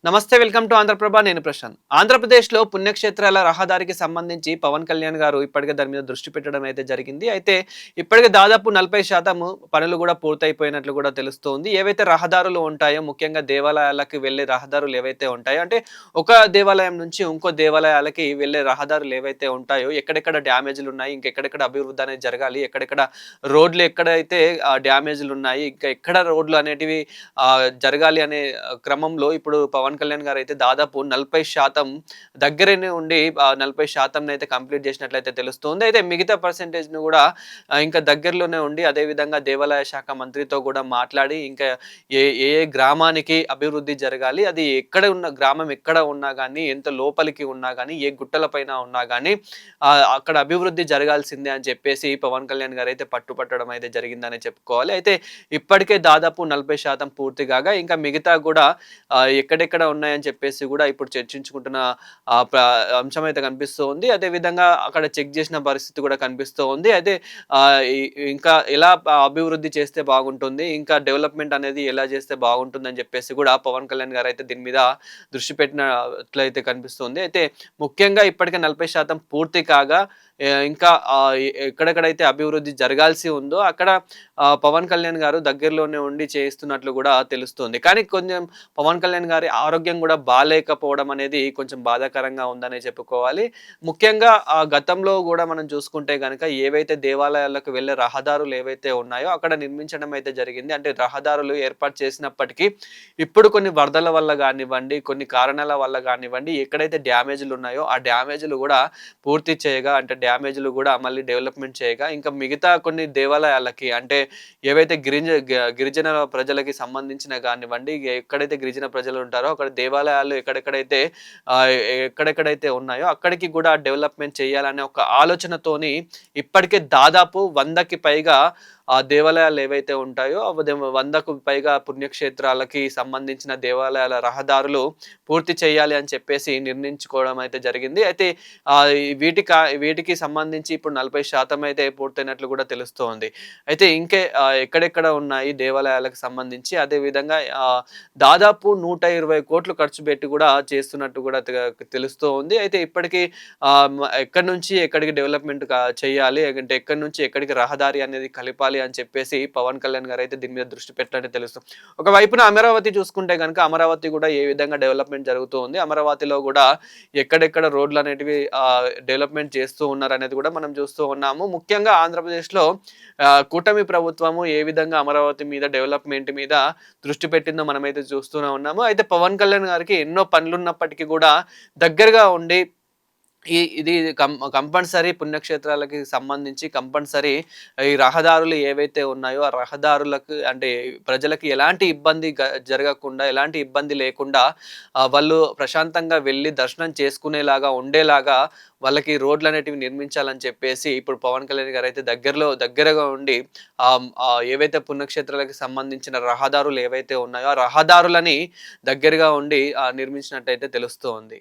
నమస్తే, welcome to Andhraprabha. నేను ప్రశాంత్. ఆంధ్రప్రదేశ్లో పుణ్యక్షేత్రాల రహదారికి సంబంధించి పవన్ కళ్యాణ్ గారు ఇప్పటికే దాని మీద దృష్టి పెట్టడం అయితే జరిగింది. అయితే ఇప్పటికే దాదాపు 40% పనులు కూడా పూర్తయిపోయినట్లు కూడా తెలుస్తోంది. ఏవైతే రహదారులు ఉంటాయో, ముఖ్యంగా దేవాలయాలకు వెళ్ళే రహదారులు ఏవైతే ఉంటాయో, అంటే ఒక దేవాలయం నుంచి ఇంకో దేవాలయాలకి వెళ్ళే రహదారులు ఏవైతే ఉంటాయో, ఎక్కడెక్కడ డ్యామేజ్లు ఉన్నాయి, ఇంకెక్కడెక్కడ అభివృద్ధి అనేది జరగాలి, ఎక్కడెక్కడ రోడ్లు ఎక్కడైతే డ్యామేజ్లు ఉన్నాయి, ఇంకా ఎక్కడ రోడ్లు అనేటివి జరగాలి అనే క్రమంలో ఇప్పుడు పవన్ కళ్యాణ్ గారు అయితే దాదాపు 40% దగ్గరనే ఉండి 40% అయితే కంప్లీట్ చేసినట్లయితే తెలుస్తుంది. అయితే మిగతా పర్సెంటేజ్‌ని కూడా ఇంకా దగ్గరలోనే ఉండి అదే విధంగా దేవాలయ శాఖ మంత్రితో కూడా మాట్లాడి ఇంకా ఏ ఏ గ్రామానికి అభివృద్ధి జరగాలి, అది ఎక్కడ ఉన్న గ్రామం ఎక్కడ ఉన్నా గానీ, ఎంత లోపలికి ఉన్నా గానీ, ఏ గుట్టల పైన ఉన్నా గానీ అక్కడ అభివృద్ధి జరగాల్సిందే అని చెప్పేసి పవన్ కళ్యాణ్ గారు అయితే పట్టుపట్టడం అయితే జరిగిందనే చెప్పుకోవాలి. అయితే ఇప్పటికే దాదాపు 40% పూర్తి కాగా ఇంకా మిగతా కూడా ఎక్కడెక్కడ ఉన్నాయని చెప్పేసి కూడా ఇప్పుడు చర్చించుకుంటున్న అంశం అయితే కనిపిస్తూ ఉంది. అదే విధంగా అక్కడ చెక్ చేసిన పరిస్థితి కూడా కనిపిస్తూ ఉంది. అయితే ఆహ్, ఇ ఇంకా ఎలా అభివృద్ధి చేస్తే బాగుంటుంది, ఇంకా డెవలప్‌మెంట్ అనేది ఎలా చేస్తే బాగుంటుందని చెప్పేసి కూడా పవన్ కళ్యాణ్ గారు అయితే దీని మీద దృష్టి పెట్టినట్లయితే కనిపిస్తుంది. అయితే ముఖ్యంగా ఇప్పటికే 40% పూర్తి కాగా ఇంకా ఎక్కడెక్కడైతే అభివృద్ధి జరగాల్సి ఉందో అక్కడ పవన్ కళ్యాణ్ గారు దగ్గరలోనే ఉండి చేయిస్తున్నట్లు కూడా తెలుస్తుంది. కానీ కొంచెం పవన్ కళ్యాణ్ గారి ఆరోగ్యం కూడా బాలేకపోవడం అనేది కొంచెం బాధాకరంగా ఉందనే చెప్పుకోవాలి. ముఖ్యంగా గతంలో గూడా మనం చూసుకుంటే గనక ఏవైతే దేవాలయాలకు వెళ్ళే రహదారులు ఏవైతే ఉన్నాయో అక్కడ నిర్మించడం అయితే జరిగింది. అంటే రహదారులు ఏర్పాటు చేసినప్పటికీ ఇప్పుడు కొన్ని వరదల వల్ల గానివ్వండి, కొన్ని కారణాల వల్ల గానివ్వండి, ఎక్కడైతే డ్యామేజ్‌లు ఉన్నాయో ఆ డ్యామేజ్‌లు గూడా పూర్తి చేయగా, అంటే డ్యామేజ్‌లు గూడా మళ్ళీ డెవలప్‌మెంట్ చేయగా, ఇంకా మిగతా కొన్ని దేవాలయాలకి అంటే ఏవైతే గిరిజన ప్రజలకి సంబంధించిన గానివ్వండి, ఎక్కడైతే గిరిజన ప్రజలు ఉంటారో అక్కడ దేవాలయాలు ఎక్కడెక్కడైతే ఉన్నాయో అక్కడికి కూడా డెవలప్‌మెంట్ చేయాలనే ఒక ఆలోచనతోని ఇప్పటికే దాదాపు 100కి పైగా దేవాలయాలు ఏవైతే ఉంటాయో 100కు పైగా పుణ్యక్షేత్రాలకి సంబంధించిన దేవాలయాల రహదారులు పూర్తి చేయాలి అని చెప్పేసి నిర్ణయించుకోవడం అయితే జరిగింది. అయితే వీటికి సంబంధించి ఇప్పుడు 40% అయితే పూర్తయినట్లు కూడా తెలుస్తోంది. అయితే ఎక్కడెక్కడ ఉన్నాయి దేవాలయాలకు సంబంధించి, అదే విధంగా దాదాపు 120 కోట్లు ఖర్చు పెట్టి కూడా చేస్తున్నట్టు కూడా తెలుస్తూ ఉంది. అయితే ఇప్పటికి ఎక్కడి నుంచి ఎక్కడికి డెవలప్‌మెంట్ చేయాలి, అంటే ఎక్కడి నుంచి ఎక్కడికి రహదారి అనేది కలపాలి అని చెప్పేసి పవన్ కళ్యాణ్ గారు అయితే దీని మీద దృష్టి పెట్టినట్టు తెలుస్తుంది. ఒకవైపున అమరావతి చూసుకుంటే గనుక అమరావతి కూడా ఏ విధంగా డెవలప్‌మెంట్ జరుగుతూ ఉంది, అమరావతిలో కూడా ఎక్కడెక్కడ రోడ్లు అనేటివి డెవలప్‌మెంట్ చేస్తూ ఉన్నారనేది కూడా మనం చూస్తూ ఉన్నాము. ముఖ్యంగా ఆంధ్రప్రదేశ్‌లో కూటమి ప్రభుత్వము ఏ విధంగా అమరావతి మీద డెవలప్‌మెంట్ మీద దృష్టి పెట్టిందో మనమైతే చూస్తూనే ఉన్నాము. అయితే పవన్ కళ్యాణ్ గారికి ఎన్నో పనులున్నప్పటికీ కూడా దగ్గరగా ఉండి ఇది కంపల్సరీ పుణ్యక్షేత్రాలకి సంబంధించి కంపల్సరీ ఈ రహదారులు ఏవైతే ఉన్నాయో ఆ రహదారులకు అంటే ప్రజలకి ఎలాంటి ఇబ్బంది జరగకుండా, ఎలాంటి ఇబ్బంది లేకుండా వాళ్ళు ప్రశాంతంగా వెళ్ళి దర్శనం చేసుకునేలాగా ఉండేలాగా వాళ్ళకి రోడ్లనేటివి నిర్మించాలని చెప్పేసి ఇప్పుడు పవన్ కళ్యాణ్ గారైతే దగ్గరగా ఉండి ఏవైతే పుణ్యక్షేత్రాలకు సంబంధించిన రహదారులు ఏవైతే ఉన్నాయో ఆ రహదారులని దగ్గరగా ఉండి నిర్మించినట్టయితే తెలుస్తోంది.